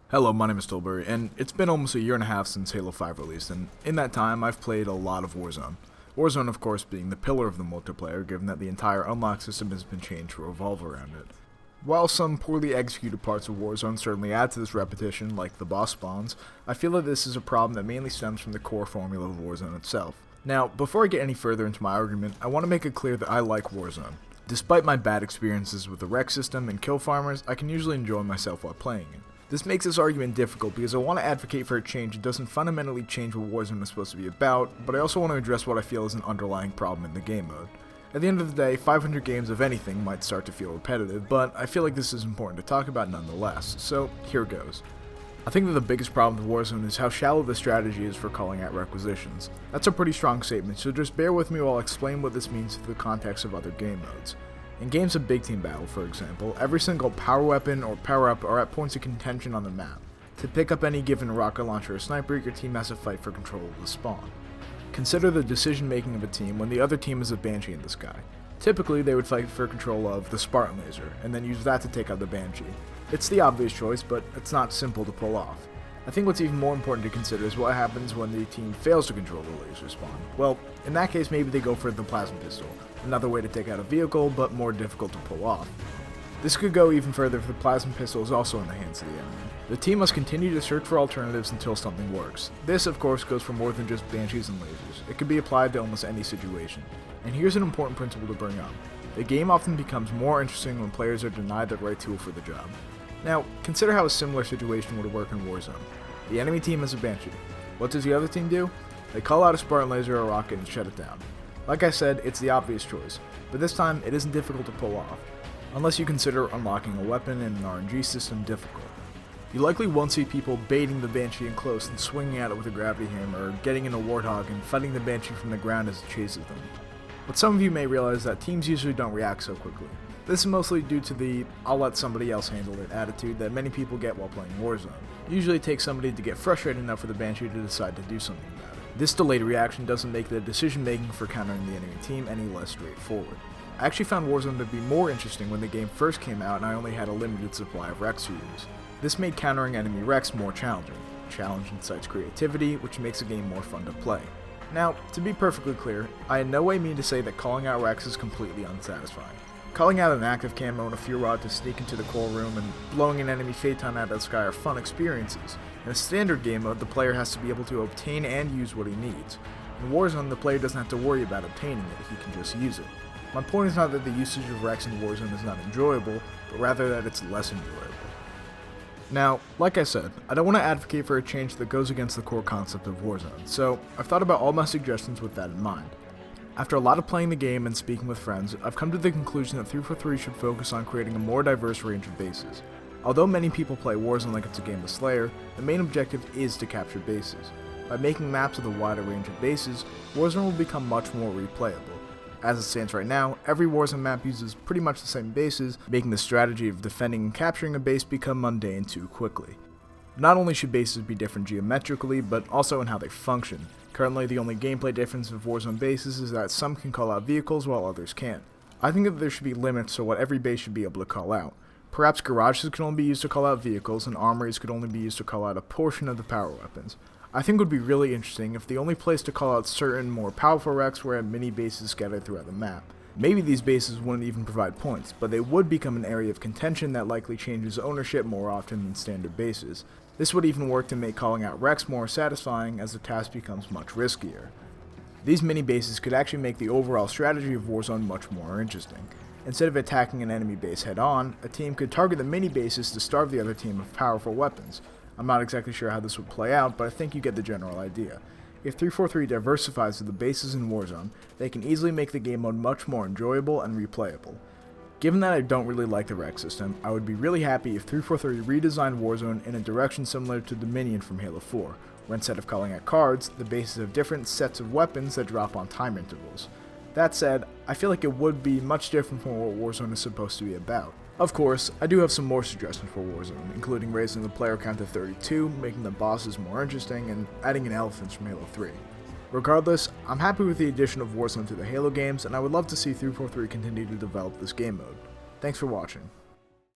Hello, my name is Tullbery, and it's been almost a year and a half since Halo 5 released, and in that time I've played a lot of Warzone. Warzone, of course, being the pillar of the multiplayer, given that the entire unlock system has been changed to revolve around it. While some poorly executed parts of Warzone certainly add to this repetition, like the boss spawns, I feel that this is a problem that mainly stems from the core formula of Warzone itself. Now, before I get any further into my argument, I want to make it clear that I like Warzone. Despite my bad experiences with the rec system and kill farmers, I can usually enjoy myself while playing it. This makes this argument difficult because I want to advocate for a change that doesn't fundamentally change what Warzone is supposed to be about, but I also want to address what I feel is an underlying problem in the game mode. At the end of the day, 500 games of anything might start to feel repetitive, but I feel like this is important to talk about nonetheless, so here goes. I think that the biggest problem with Warzone is how shallow the strategy is for calling out requisitions. That's a pretty strong statement, so just bear with me while I explain what this means to the context of other game modes. In games of Big Team Battle, for example, every single power weapon or power-up are at points of contention on the map. To pick up any given rocket launcher or sniper, your team has to fight for control of the spawn. Consider the decision-making of a team when the other team is a Banshee in the sky. Typically, they would fight for control of the Spartan laser, and then use that to take out the Banshee. It's the obvious choice, but it's not simple to pull off. I think what's even more important to consider is what happens when the team fails to control the laser spawn. Well, in that case, maybe they go for the plasma pistol, another way to take out a vehicle, but more difficult to pull off. This could go even further if the plasma pistol is also in the hands of the enemy. The team must continue to search for alternatives until something works. This, of course, goes for more than just Banshees and lasers. It can be applied to almost any situation. And here's an important principle to bring up. The game often becomes more interesting when players are denied the right tool for the job. Now, consider how a similar situation would work in Warzone. The enemy team has a Banshee. What does the other team do? They call out a Spartan laser or a rocket and shut it down. Like I said, it's the obvious choice, but this time it isn't difficult to pull off, unless you consider unlocking a weapon and an RNG system difficult. You likely won't see people baiting the Banshee in close and swinging at it with a gravity hammer, or getting in a Warthog and fighting the Banshee from the ground as it chases them. But some of you may realize that teams usually don't react so quickly. This is mostly due to the "I'll let somebody else handle it" attitude that many people get while playing Warzone. Usually it takes somebody to get frustrated enough for the Banshee to decide to do something about it. This delayed reaction doesn't make the decision making for countering the enemy team any less straightforward. I actually found Warzone to be more interesting when the game first came out and I only had a limited supply of Rex to use. This made countering enemy Rex more challenging. Challenge incites creativity, which makes the game more fun to play. Now, to be perfectly clear, I in no way mean to say that calling out Rex is completely unsatisfying. Calling out an active camo and a fuel rod to sneak into the core room and blowing an enemy phaeton out of the sky are fun experiences. In a standard game mode, the player has to be able to obtain and use what he needs. In Warzone, the player doesn't have to worry about obtaining it, he can just use it. My point is not that the usage of Rex in Warzone is not enjoyable, but rather that it's less enjoyable. Now, like I said, I don't want to advocate for a change that goes against the core concept of Warzone, so I've thought about all my suggestions with that in mind. After a lot of playing the game and speaking with friends, I've come to the conclusion that 343 should focus on creating a more diverse range of bases. Although many people play Warzone like it's a game of Slayer, the main objective is to capture bases. By making maps with a wider range of bases, Warzone will become much more replayable. As it stands right now, every Warzone map uses pretty much the same bases, making the strategy of defending and capturing a base become mundane too quickly. Not only should bases be different geometrically, but also in how they function. Currently, the only gameplay difference of Warzone bases is that some can call out vehicles while others can't. I think that there should be limits to what every base should be able to call out. Perhaps garages could only be used to call out vehicles, and armories could only be used to call out a portion of the power weapons. I think it would be really interesting if the only place to call out certain more powerful wrecks were at mini bases scattered throughout the map. Maybe these bases wouldn't even provide points, but they would become an area of contention that likely changes ownership more often than standard bases. This would even work to make calling out wrecks more satisfying as the task becomes much riskier. These mini bases could actually make the overall strategy of Warzone much more interesting. Instead of attacking an enemy base head on, a team could target the mini bases to starve the other team of powerful weapons. I'm not exactly sure how this would play out, but I think you get the general idea. If 343 diversifies the bases in Warzone, they can easily make the game mode much more enjoyable and replayable. Given that I don't really like the Rex system, I would be really happy if 343 redesigned Warzone in a direction similar to Dominion from Halo 4, where instead of calling out cards, the bases have different sets of weapons that drop on time intervals. That said, I feel like it would be much different from what Warzone is supposed to be about. Of course, I do have some more suggestions for Warzone, including raising the player count to 32, making the bosses more interesting, and adding in elephants from Halo 3. Regardless, I'm happy with the addition of Warzone to the Halo games, and I would love to see 343 continue to develop this game mode. Thanks for watching.